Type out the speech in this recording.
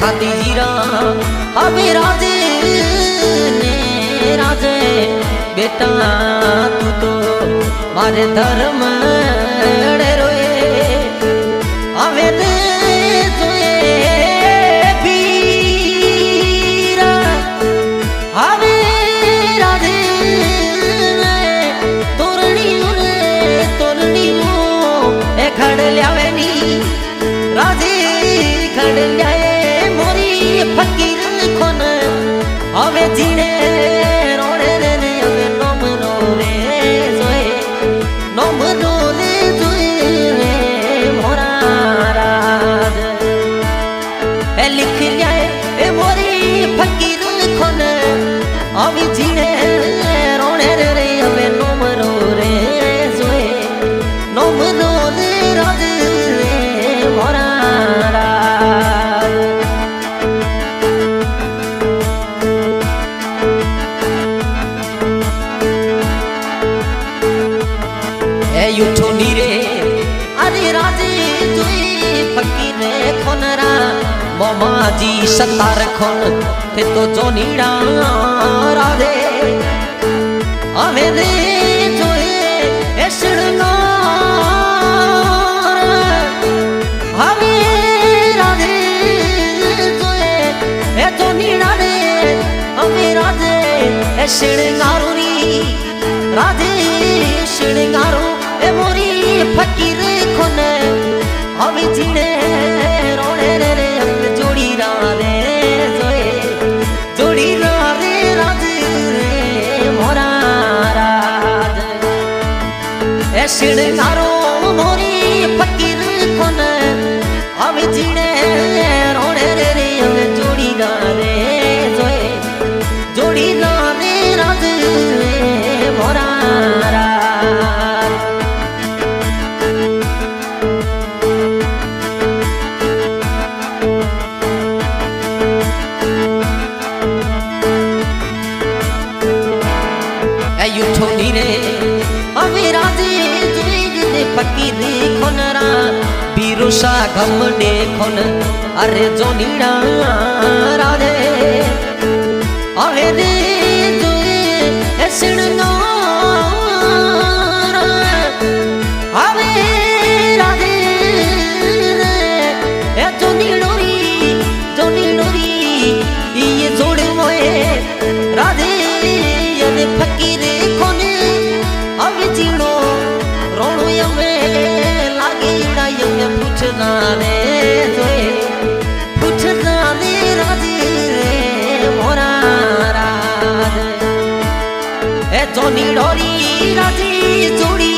खाती जीरा अबे राजे ने राजे बेटा तू तो मारे धर्म रोए अबे दे जोए पीरा अबे राजे तोरणी ए खड़ लियावे नी राजे खड़ लियाए मोरी फकीर खोन अबे जीने रोने ने अबे नोम रोले जोए नोम रोले जोए मोरा राज ए लिख लियाए ए मोरी फकीर खोन अबे जीने रोने रे अबे नोम रोले जोए नोम रोले राज मोरा यूठो नीरे अरे राजे तुई फकीर खोनरा मोमा जी सतार खोन थे तो जोनीड़ा राधे अवे दे जोए ए श्रृंगार हवे राधे जोए ए जोनीड़ा रे हवे राधे ए श्रृंगारोरी राधे श्रृंगारो ए मोरी फकीर खोन हम जीने रोने रे जोड़ी राधे जोए जोड़ी राधे राज मोरा राज ए श्रृंगारो मोरी फकीर खोन हम जीने रोने रे जोड़ी राधे जोए जोड़ी राधे राज मोरा यूठो नीरे अबे राजे जुए फकीर खोनरा बीरुषा घमडे खोन अरे जोनीड़ा राधे अवे दे जुए ए श्रृंगार अवे राधे ए जोनीड़ोरी ये जोड़े मोए राधे ये फकीर अबे जीणो रोणो यमे लागे इड़ा यमे पूछना रे जोए पूछना रे राजे मोरा राज ए जोनी डोरी राजी जोड़ी